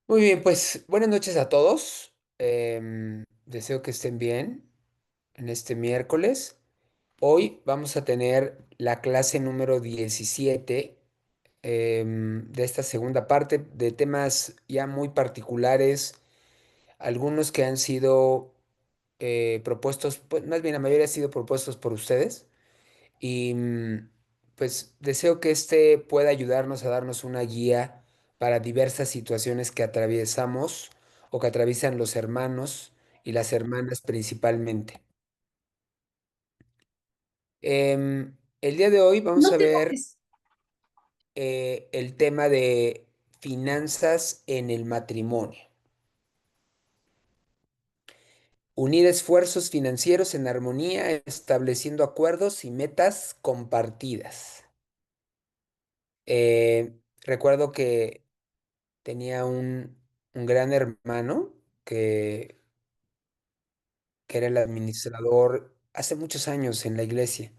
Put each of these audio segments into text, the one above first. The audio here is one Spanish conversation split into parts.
Muy bien, pues buenas noches a todos. Deseo que estén bien en este miércoles. Hoy vamos a tener la clase número 17 de esta segunda parte de temas ya muy particulares, algunos que han sido propuestos, pues más bien la mayoría han sido propuestos por ustedes. Y pues deseo que este pueda ayudarnos a darnos una guía para diversas situaciones que atravesamos o que atraviesan los hermanos y las hermanas principalmente. El día de hoy vamos No a te ver enojes. el tema de finanzas en el matrimonio. Unir esfuerzos financieros en armonía, estableciendo acuerdos y metas compartidas. Recuerdo que tenía un gran hermano que, que era el administrador hace muchos años en la iglesia.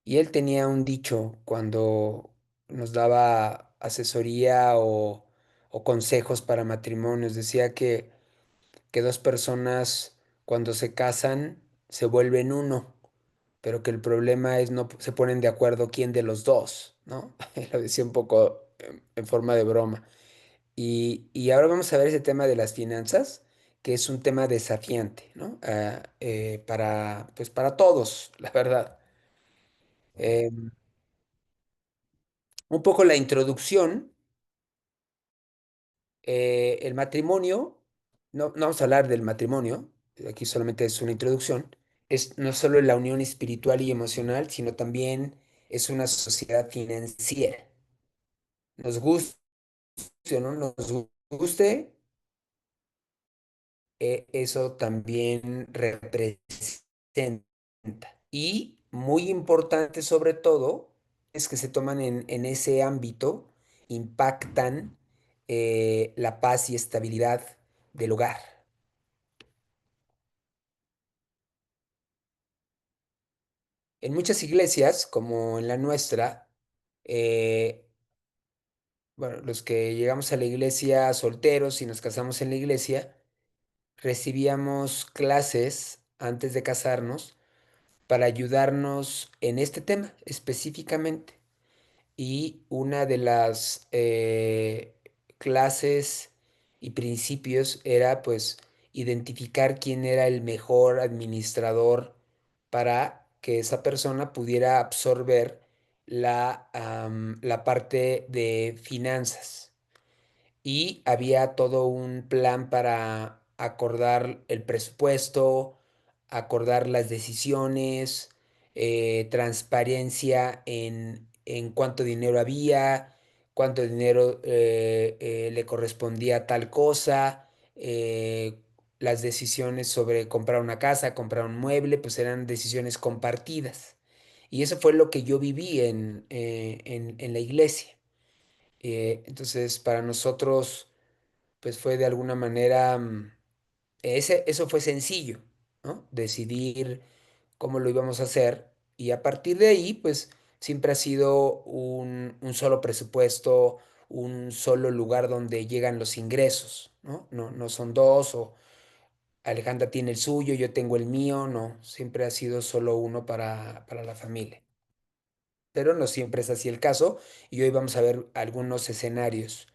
Y él tenía un dicho cuando nos daba asesoría o consejos para matrimonios. Decía que dos personas cuando se casan se vuelven uno, pero que el problema es no se ponen de acuerdo quién de los dos, ¿no? Lo decía un poco en forma de broma. Y ahora vamos a ver ese tema de las finanzas, que es un tema desafiante, ¿no? Pues para todos, la verdad. Eh, un poco la introducción, el matrimonio, no vamos a hablar del matrimonio, aquí solamente es una introducción, es no solo la unión espiritual y emocional, sino también es una sociedad financiera. Nos guste o no nos guste, eso también representa. Y muy importante sobre todo es que se toman en ese ámbito, impactan la paz y estabilidad del hogar. En muchas iglesias, como en la nuestra, eh, bueno, los que llegamos a la iglesia solteros y nos casamos en la iglesia, recibíamos clases antes de casarnos para ayudarnos en este tema específicamente. Y una de las clases y principios era pues identificar quién era el mejor administrador para que esa persona pudiera absorber la parte de finanzas, y había todo un plan para acordar el presupuesto, acordar las decisiones, transparencia en cuánto dinero había, cuánto dinero le correspondía a tal cosa, las decisiones sobre comprar una casa, comprar un mueble, pues eran decisiones compartidas. Y eso fue lo que yo viví en la iglesia. Entonces, para nosotros pues fue de alguna manera, eso fue sencillo, ¿no? Decidir cómo lo íbamos a hacer, y a partir de ahí, pues siempre ha sido un solo presupuesto, un solo lugar donde llegan los ingresos, ¿no? No son dos, o Alejandra tiene el suyo, yo tengo el mío, no, siempre ha sido solo uno para la familia. Pero no siempre es así el caso, y hoy vamos a ver algunos escenarios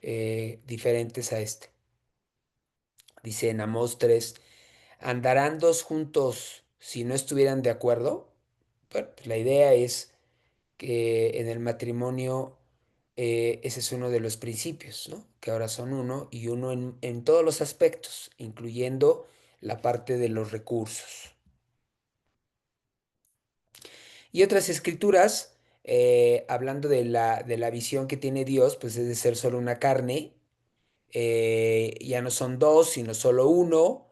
diferentes a este. Dice en Amós 3, ¿andarán dos juntos si no estuvieran de acuerdo? Bueno, pues la idea es que en el matrimonio ese es uno de los principios, ¿no? Que ahora son uno y uno en todos los aspectos, incluyendo la parte de los recursos. Y otras escrituras, hablando de la visión que tiene Dios, pues es de ser solo una carne, ya no son dos, sino solo uno.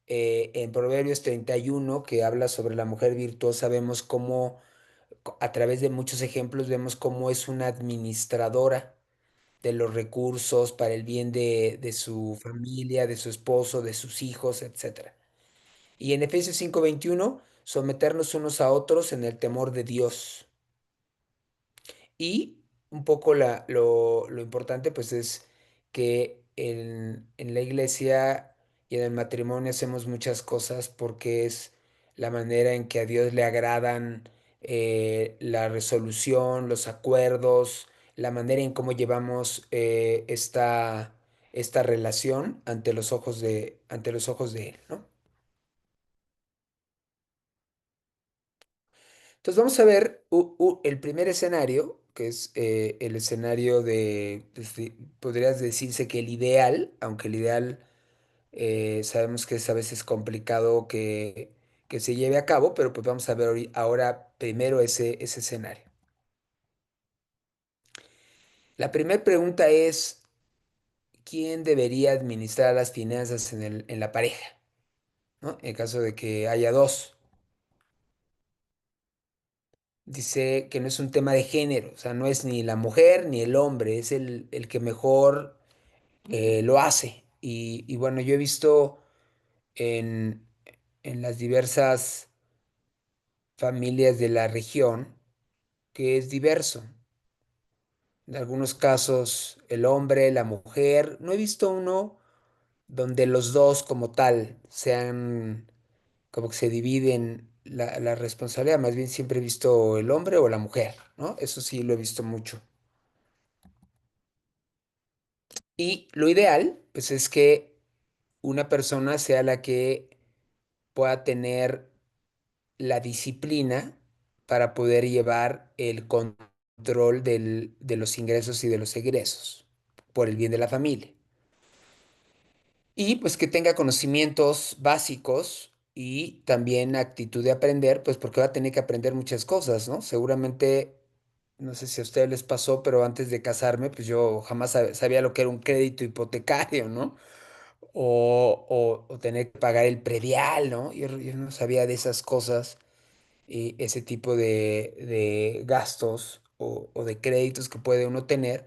En Proverbios 31, que habla sobre la mujer virtuosa, vemos cómo, a través de muchos ejemplos, vemos cómo es una administradora. de los recursos para el bien de su familia, de su esposo, de sus hijos, etcétera. Y en Efesios 5:21, someternos unos a otros en el temor de Dios. Y un poco lo importante pues es que en la iglesia y en el matrimonio hacemos muchas cosas porque es la manera en que a Dios le agradan, la resolución, los acuerdos, la manera en cómo llevamos, esta relación ante los ojos de Él, ¿no? Entonces vamos a ver el primer escenario, que es, el escenario podrías decirse que el ideal, aunque el ideal, sabemos que es a veces complicado que se lleve a cabo, pero pues vamos a ver ahora primero ese escenario. La primera pregunta es, ¿quién debería administrar las finanzas en la pareja? ¿No? En caso de que haya dos. Dice que no es un tema de género, o sea, no es ni la mujer ni el hombre, es el que mejor, lo hace. Y bueno, yo he visto en, en las diversas familias de la región que es diverso. En algunos casos el hombre, la mujer, no he visto uno donde los dos como tal sean, como que se dividen la responsabilidad, más bien siempre he visto el hombre o la mujer, ¿no? Eso sí lo he visto mucho. Y lo ideal, pues es que una persona sea la que pueda tener la disciplina para poder llevar el control de los ingresos y de los egresos por el bien de la familia. Y pues que tenga conocimientos básicos y también actitud de aprender, pues porque va a tener que aprender muchas cosas, ¿no? Seguramente, no sé si a ustedes les pasó, pero antes de casarme, pues yo jamás sabía lo que era un crédito hipotecario, ¿no? O tener que pagar el predial, ¿no? Yo no sabía de esas cosas y ese tipo de gastos o de créditos que puede uno tener.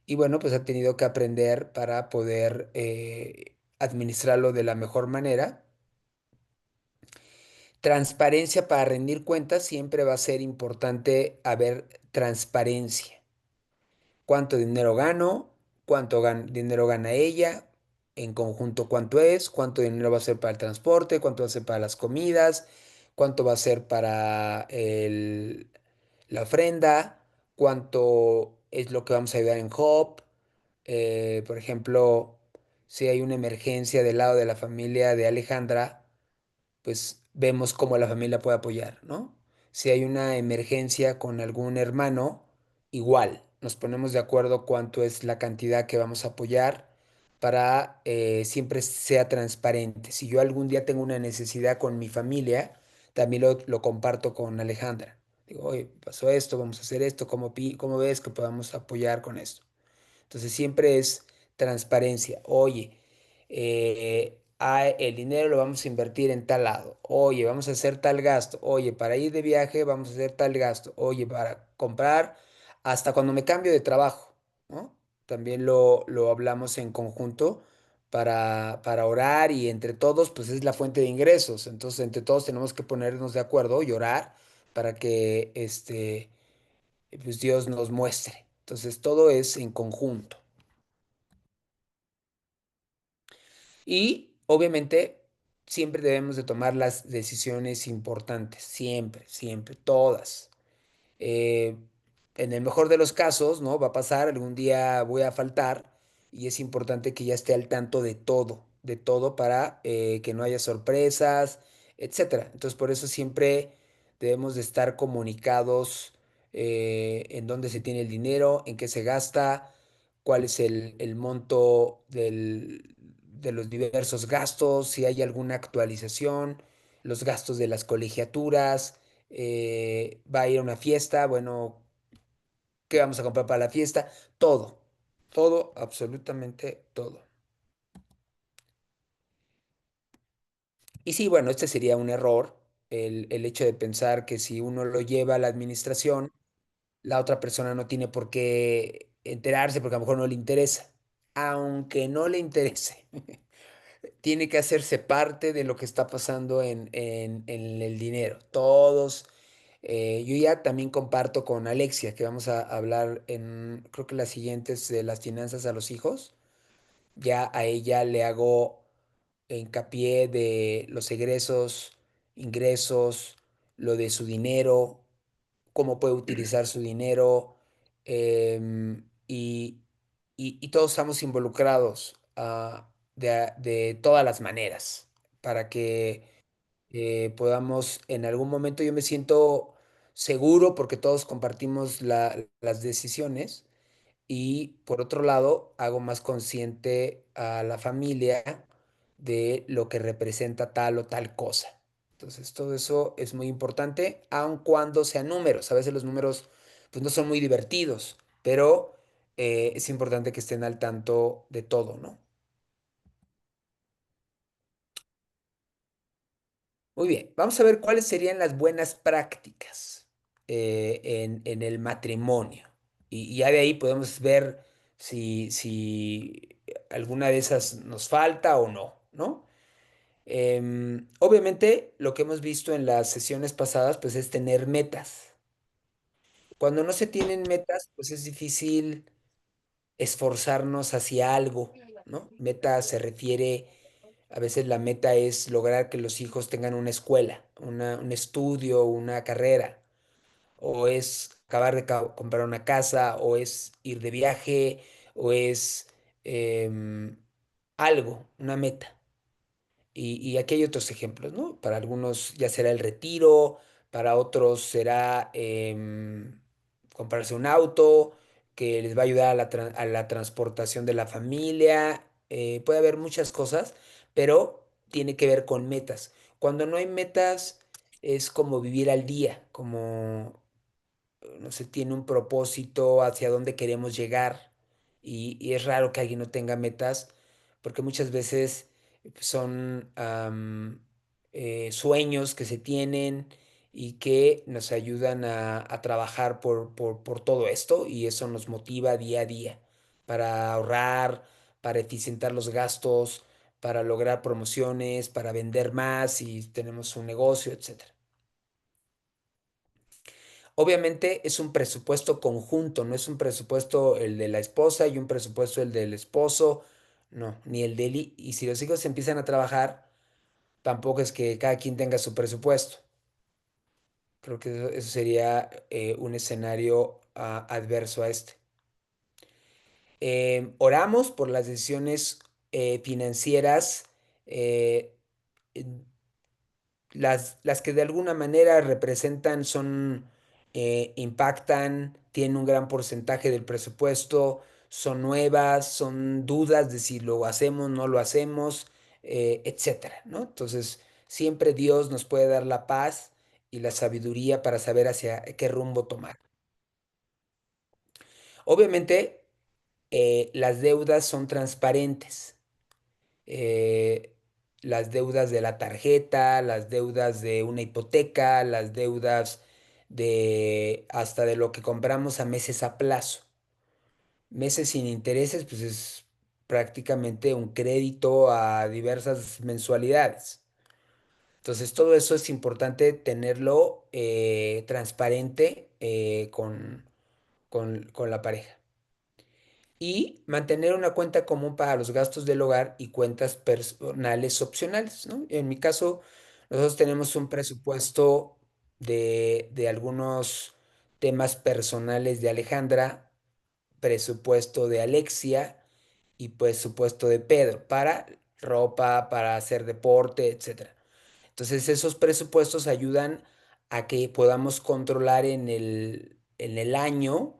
Y bueno, pues ha tenido que aprender para poder, administrarlo de la mejor manera. Transparencia para rendir cuentas, siempre va a ser importante haber transparencia. ¿Cuánto dinero gano? ¿Cuánto dinero gana ella? En conjunto, ¿cuánto es? ¿Cuánto dinero va a ser para el transporte? ¿Cuánto va a ser para las comidas? ¿Cuánto va a ser para la ofrenda? ¿Cuánto es lo que vamos a ayudar en Hop? Por ejemplo, si hay una emergencia del lado de la familia de Alejandra, pues vemos cómo la familia puede apoyar, ¿no? Si hay una emergencia con algún hermano, igual, nos ponemos de acuerdo cuánto es la cantidad que vamos a apoyar para, siempre sea transparente. Si yo algún día tengo una necesidad con mi familia, también lo comparto con Alejandra. Digo, oye, pasó esto, vamos a hacer esto, ¿cómo ves que podamos apoyar con esto? Entonces siempre es transparencia. Oye, el dinero lo vamos a invertir en tal lado. Oye, vamos a hacer tal gasto. Oye, para ir de viaje vamos a hacer tal gasto. Oye, para comprar, hasta cuando me cambio de trabajo, ¿no? También lo hablamos en conjunto para orar y entre todos, pues es la fuente de ingresos. Entonces, entre todos tenemos que ponernos de acuerdo y orar para que, pues Dios nos muestre. Entonces, todo es en conjunto. Y obviamente siempre debemos de tomar las decisiones importantes, siempre, siempre, todas. Eh, en el mejor de los casos, ¿no? Va a pasar, algún día voy a faltar y es importante que ya esté al tanto de todo para, que no haya sorpresas, etcétera. Entonces, por eso siempre debemos de estar comunicados, en dónde se tiene el dinero, en qué se gasta, cuál es el monto de los diversos gastos, si hay alguna actualización, los gastos de las colegiaturas, va a ir a una fiesta, bueno, ¿qué vamos a comprar para la fiesta? Todo, todo, absolutamente todo. Y sí, bueno, este sería un error, el hecho de pensar que si uno lo lleva a la administración, la otra persona no tiene por qué, enterarse porque a lo mejor no le interesa. Aunque no le interese, tiene que hacerse parte de lo que está pasando en el dinero. Todos, yo ya también comparto con Alexia, que vamos a hablar en, creo que las siguientes de las finanzas a los hijos. Ya a ella le hago hincapié de los egresos, ingresos, lo de su dinero, cómo puede utilizar su dinero, y todos estamos involucrados de todas las maneras para que podamos en algún momento, yo me siento seguro porque todos compartimos las decisiones, y por otro lado hago más consciente a la familia de lo que representa tal o tal cosa. Entonces, todo eso es muy importante, aun cuando sean números. A veces los números pues, no son muy divertidos, pero es importante que estén al tanto de todo, ¿no? Muy bien, vamos a ver cuáles serían las buenas prácticas en el matrimonio. Y ya de ahí podemos ver si alguna de esas nos falta o no, ¿no? Obviamente, lo que hemos visto en las sesiones pasadas, pues es tener metas. Cuando no se tienen metas, pues es difícil esforzarnos hacia algo, ¿no? Meta se refiere, a veces la meta es lograr que los hijos tengan una escuela, un estudio, una carrera, o es acabar de comprar una casa, o es ir de viaje, o es em, algo, una meta. Y aquí hay otros ejemplos, ¿no? Para algunos ya será el retiro, para otros será comprarse un auto que les va a ayudar a a la transportación de la familia. Puede haber muchas cosas, pero tiene que ver con metas. Cuando no hay metas, es como vivir al día, como no se tiene un propósito hacia dónde queremos llegar, y es raro que alguien no tenga metas porque muchas veces son sueños que se tienen y que nos ayudan a trabajar por todo esto, y eso nos motiva día a día para ahorrar, para eficientar los gastos, para lograr promociones, para vender más si tenemos un negocio, etcétera. Obviamente es un presupuesto conjunto, no es un presupuesto el de la esposa y un presupuesto el del esposo, no, ni el de él. Y si los hijos empiezan a trabajar, tampoco es que cada quien tenga su presupuesto. Creo que eso sería un escenario adverso a este. Oramos por las decisiones financieras, eh, las que de alguna manera representan, son, impactan, tienen un gran porcentaje del presupuesto, son nuevas, son dudas de si lo hacemos, no lo hacemos, etcétera, ¿no? Entonces, siempre Dios nos puede dar la paz y la sabiduría para saber hacia qué rumbo tomar. Obviamente, las deudas son transparentes. eh, las deudas de la tarjeta, las deudas de una hipoteca, las deudas de hasta de lo que compramos a meses a plazo. Meses sin intereses, pues es prácticamente un crédito a diversas mensualidades. Entonces, todo eso es importante tenerlo transparente con la pareja. Y mantener una cuenta común para los gastos del hogar y cuentas personales opcionales, ¿no? En mi caso, nosotros tenemos un presupuesto de algunos temas personales de Alejandra, presupuesto de Alexia y presupuesto de Pedro para ropa, para hacer deporte, etcétera. Entonces, esos presupuestos ayudan a que podamos controlar en el año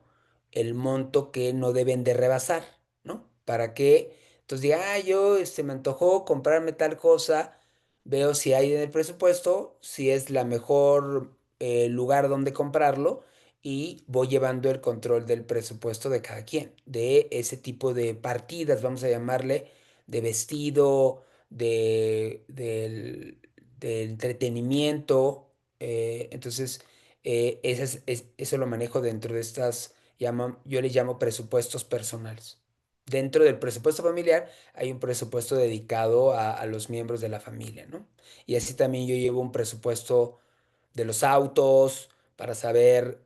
el monto que no deben de rebasar, ¿no? Para que, entonces diga, yo me antojó comprarme tal cosa, veo si hay en el presupuesto, si es la mejor lugar donde comprarlo, y voy llevando el control del presupuesto de cada quien, de ese tipo de partidas, vamos a llamarle, de vestido, de entretenimiento. Entonces, eso lo manejo dentro de estas yo les llamo presupuestos personales. Dentro del presupuesto familiar hay un presupuesto dedicado a los miembros de la familia, ¿no? Y así también yo llevo un presupuesto de los autos para saber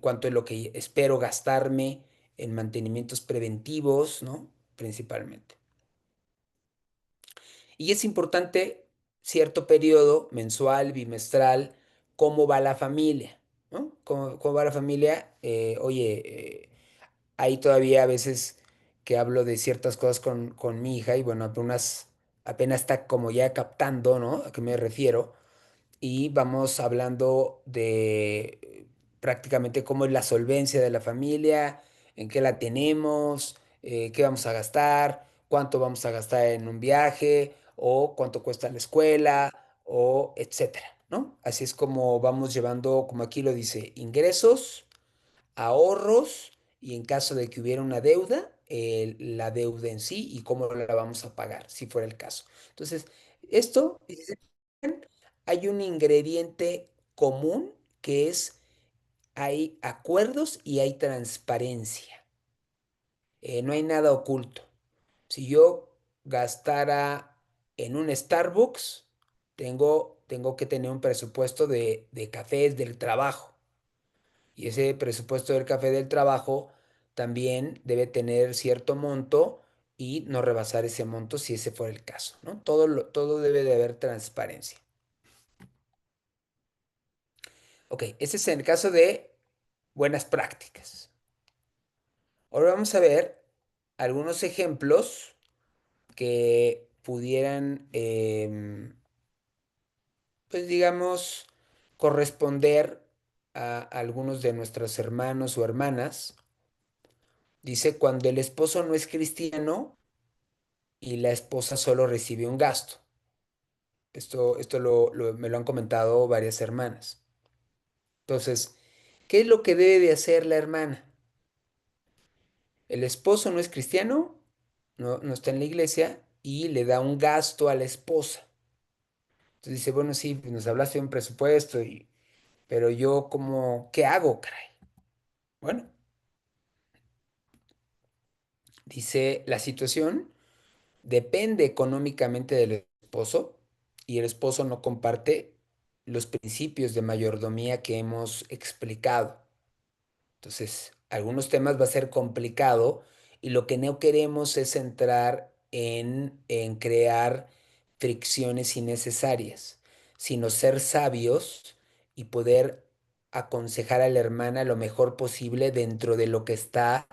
cuánto es lo que espero gastarme en mantenimientos preventivos, ¿no? Principalmente. Y es importante cierto periodo, mensual, bimestral, cómo va la familia, ¿no? ¿Cómo va la familia? Hay todavía a veces que hablo de ciertas cosas con mi hija y bueno, apenas está como ya captando, ¿no? ¿A qué me refiero? Y vamos hablando de prácticamente cómo es la solvencia de la familia, en qué la tenemos, qué vamos a gastar, cuánto vamos a gastar en un viaje o cuánto cuesta la escuela o etcétera, ¿no? Así es como vamos llevando, como aquí lo dice, ingresos, ahorros y en caso de que hubiera una deuda, la deuda en sí y cómo la vamos a pagar, si fuera el caso. Entonces, esto, si se fijan, hay un ingrediente común que es, hay acuerdos y hay transparencia. No hay nada oculto. Si yo gastara en un Starbucks, tengo que tener un presupuesto de cafés del trabajo. Y ese presupuesto del café del trabajo también debe tener cierto monto y no rebasar ese monto si ese fuera el caso, ¿no? Todo debe de haber transparencia. Ok, ese es en el caso de buenas prácticas. Ahora vamos a ver algunos ejemplos que pudieran, pues digamos, corresponder a algunos de nuestros hermanos o hermanas. Dice, cuando el esposo no es cristiano, y la esposa solo recibe un gasto. Esto me lo han comentado varias hermanas. Entonces, ¿qué es lo que debe de hacer la hermana? El esposo no es cristiano, no está en la iglesia y le da un gasto a la esposa. Entonces dice, bueno, sí, pues nos hablaste de un presupuesto, pero yo como, ¿qué hago, caray? Bueno, dice, la situación depende económicamente del esposo y el esposo no comparte los principios de mayordomía que hemos explicado. Entonces, algunos temas va a ser complicado y lo que no queremos es entrar en crear fricciones innecesarias, sino ser sabios y poder aconsejar a la hermana lo mejor posible dentro de lo que está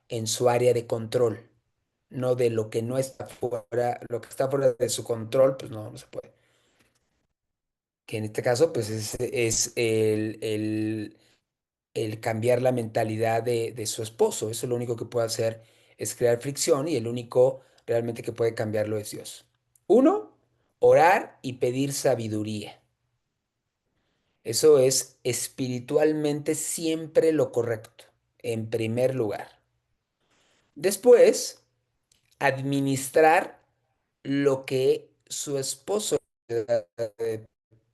en su área de control, no de lo que no está fuera, lo que está fuera de su control, pues no se puede. Que en este caso, pues es el cambiar la mentalidad de su esposo. Eso lo único que puede hacer es crear fricción y el único realmente que puede cambiarlo es Dios. Uno, orar y pedir sabiduría. Eso es espiritualmente siempre lo correcto, en primer lugar. Después, administrar lo que su esposo le da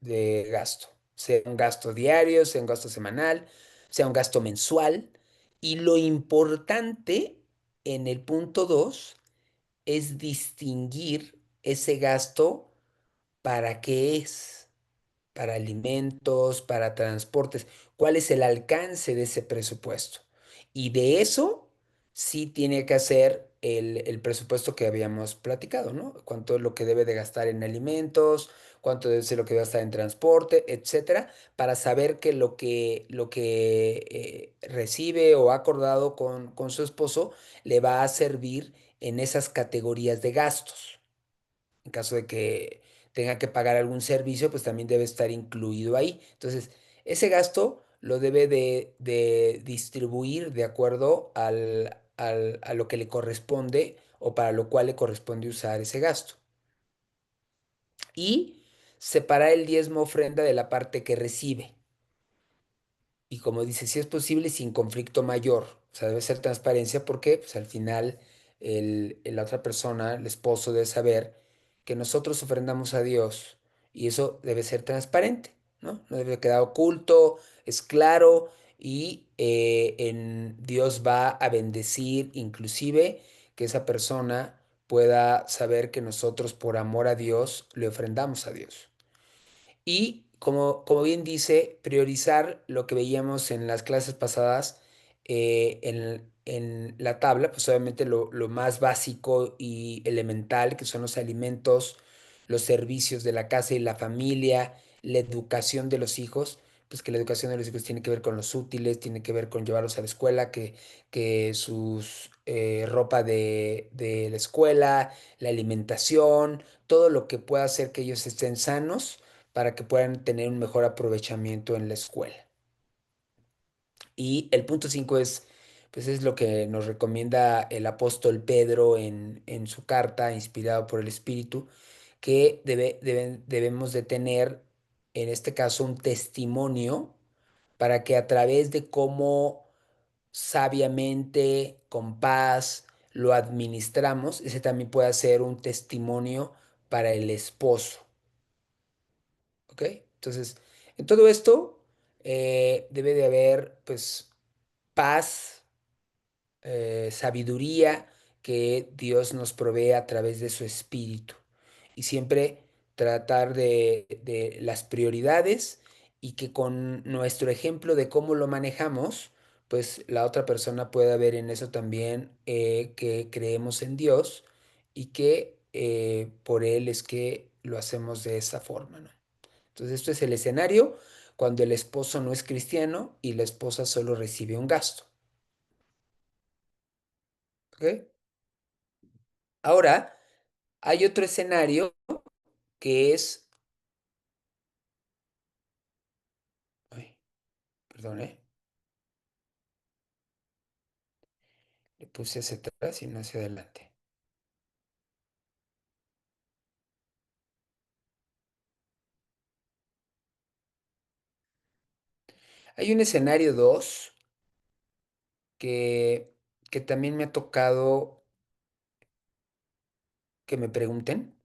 de gasto, sea un gasto diario, sea un gasto semanal, sea un gasto mensual. Y lo importante en el punto 2 es distinguir ese gasto para qué es, para alimentos, para transportes, cuál es el alcance de ese presupuesto. Y de eso sí tiene que hacer el presupuesto que habíamos platicado, ¿no? Cuánto es lo que debe de gastar en alimentos, cuánto debe ser lo que va a gastar en transporte, etcétera, para saber que lo que recibe o ha acordado con su esposo le va a servir en esas categorías de gastos. En caso de que tenga que pagar algún servicio, pues también debe estar incluido ahí. Entonces, ese gasto lo debe de distribuir de acuerdo a lo que le corresponde o para lo cual le corresponde usar ese gasto. Y separar el diezmo ofrenda de la parte que recibe. Y como dice, si es posible, sin conflicto mayor. O sea, debe ser transparencia porque pues, al final la otra persona, el esposo, debe saber que nosotros ofrendamos a Dios y eso debe ser transparente, ¿no? No debe quedar oculto, es claro y Dios va a bendecir inclusive que esa persona pueda saber que nosotros por amor a Dios le ofrendamos a Dios. Y como bien dice, priorizar lo que veíamos en las clases pasadas en la tabla, pues obviamente lo más básico y elemental, que son los alimentos, los servicios de la casa y la familia, la educación de los hijos, pues que la educación de los hijos tiene que ver con los útiles, tiene que ver con llevarlos a la escuela, que sus ropa de la escuela, la alimentación, todo lo que pueda hacer que ellos estén sanos para que puedan tener un mejor aprovechamiento en la escuela. Y el punto 5 es, pues es lo que nos recomienda el apóstol Pedro en su carta, inspirado por el Espíritu, que debemos de tener, en este caso, un testimonio para que a través de cómo sabiamente, con paz, lo administramos, ese también puede ser un testimonio para el esposo. ¿Ok? Entonces, en todo esto debe de haber, pues, paz, sabiduría que Dios nos provee a través de su espíritu. Y siempre tratar de las prioridades y que con nuestro ejemplo de cómo lo manejamos, pues la otra persona pueda ver en eso también que creemos en Dios y que por Él es que lo hacemos de esa forma, ¿no? Entonces, esto es el escenario cuando el esposo no es cristiano y la esposa solo recibe un gasto. ¿Ok? Ahora, hay otro escenario que es... Ay, perdón, ¿eh? Le puse hacia atrás y no hacia adelante. Hay un escenario 2 que, que también me ha tocado que me pregunten.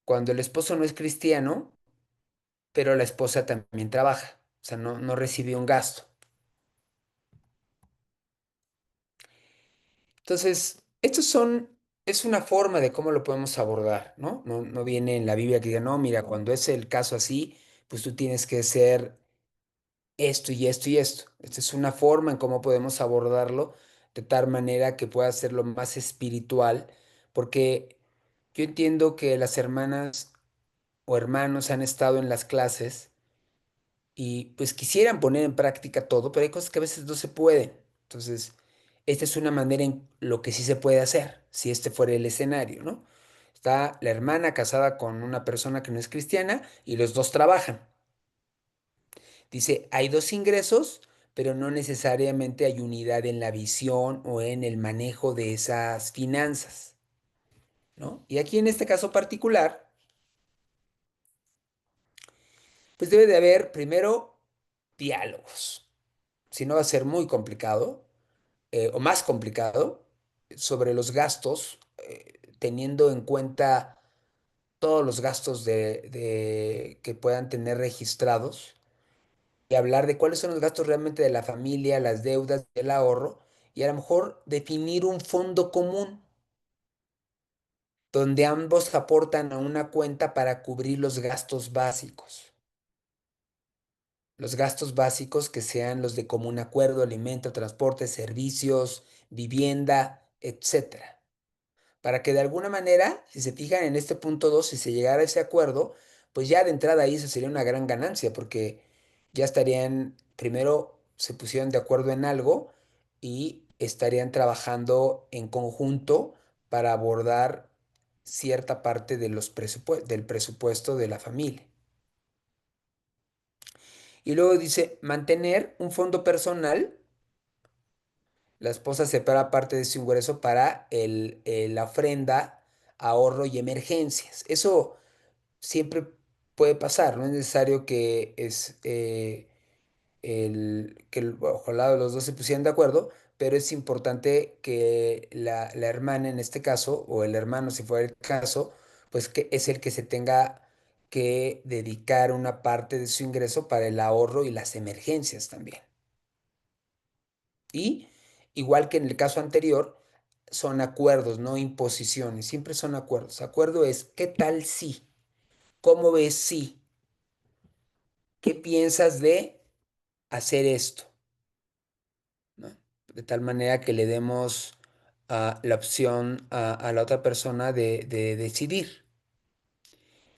Cuando el esposo no es cristiano, pero la esposa también trabaja. O sea, no recibe un gasto. Entonces, es una forma de cómo lo podemos abordar, ¿no? No viene en la Biblia que diga, no, mira, cuando es el caso así, pues tú tienes que hacer esto y esto y esto. Esta es una forma en cómo podemos abordarlo de tal manera que pueda ser lo más espiritual, porque yo entiendo que las hermanas o hermanos han estado en las clases y pues quisieran poner en práctica todo, pero hay cosas que a veces no se pueden. Entonces, esta es una manera en lo que sí se puede hacer, si este fuera el escenario, ¿no? Está la hermana casada con una persona que no es cristiana y los dos trabajan. Dice, hay dos ingresos, pero no necesariamente hay unidad en la visión o en el manejo de esas finanzas, ¿no? Y aquí en este caso particular, pues debe de haber primero diálogos. Si no va a ser muy complicado o más complicado sobre los gastos, teniendo en cuenta todos los gastos que puedan tener registrados y hablar de cuáles son los gastos realmente de la familia, las deudas, el ahorro, y a lo mejor definir un fondo común donde ambos aportan a una cuenta para cubrir los gastos básicos. Los gastos básicos que sean los de común acuerdo, alimento, transporte, servicios, vivienda, etcétera. Para que de alguna manera, si se fijan en este punto 2 si se llegara a ese acuerdo, pues ya de entrada ahí eso sería una gran ganancia, porque ya estarían, primero se pusieron de acuerdo en algo y estarían trabajando en conjunto para abordar cierta parte de del presupuesto de la familia. Y luego dice, mantener un fondo personal. La esposa separa parte de su ingreso para la ofrenda, ahorro y emergencias. Eso siempre puede pasar, no es necesario ojalá los dos se pusieran de acuerdo, pero es importante que la hermana en este caso, o el hermano si fuera el caso, pues que es el que se tenga que dedicar una parte de su ingreso para el ahorro y las emergencias también. Y igual que en el caso anterior, son acuerdos, no imposiciones, siempre son acuerdos. Acuerdo es, ¿qué tal si? ¿Cómo ves si? ¿Qué piensas de hacer esto? ¿No? De tal manera que le demos la opción a la otra persona de decidir.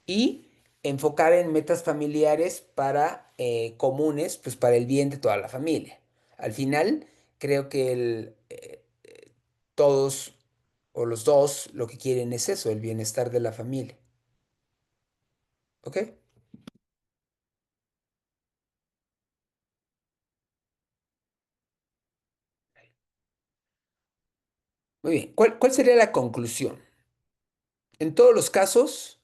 Y enfocar en metas familiares para comunes, pues para el bien de toda la familia. Al final, creo que todos o los dos lo que quieren es eso, el bienestar de la familia. ¿Ok? Muy bien. ¿Cuál sería la conclusión? En todos los casos,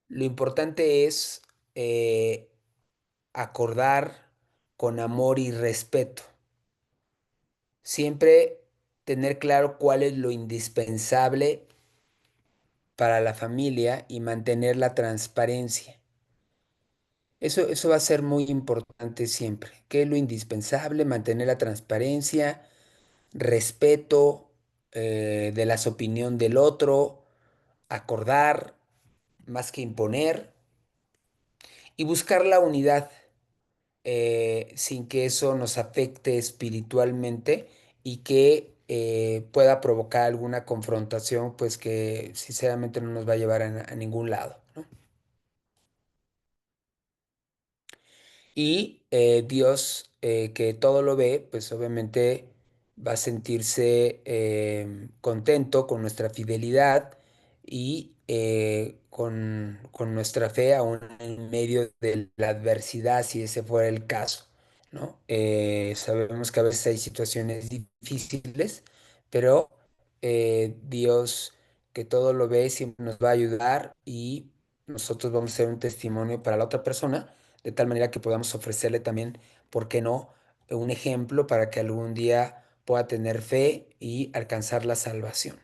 lo importante es eh, acordar con amor y respeto. Siempre tener claro cuál es lo indispensable para la familia y mantener la transparencia. Eso va a ser muy importante siempre. ¿Qué es lo indispensable? Mantener la transparencia, respeto de las opiniones del otro, acordar más que imponer y buscar la unidad sin que eso nos afecte espiritualmente y que pueda provocar alguna confrontación, pues que sinceramente no nos va a llevar a ningún lado, ¿no? Y Dios, que todo lo ve, pues obviamente va a sentirse contento con nuestra fidelidad y con nuestra fe aún en medio de la adversidad, si ese fuera el caso, ¿no? Sabemos que a veces hay situaciones difíciles, pero Dios, que todo lo ve, siempre nos va a ayudar y nosotros vamos a ser un testimonio para la otra persona de tal manera que podamos ofrecerle también, ¿por qué no?, un ejemplo para que algún día pueda tener fe y alcanzar la salvación.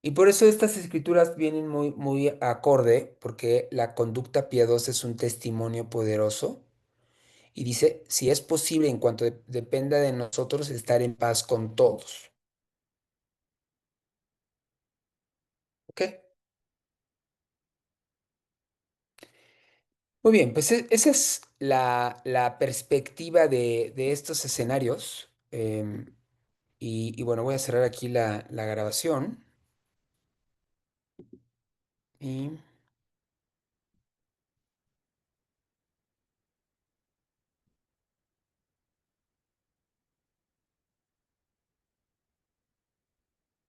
Y por eso estas escrituras vienen muy acorde, porque la conducta piadosa es un testimonio poderoso. Y dice, si es posible, en cuanto dependa de nosotros, estar en paz con todos. ¿Ok? Muy bien, pues esa es la perspectiva de estos escenarios. Y bueno, voy a cerrar aquí la grabación. Y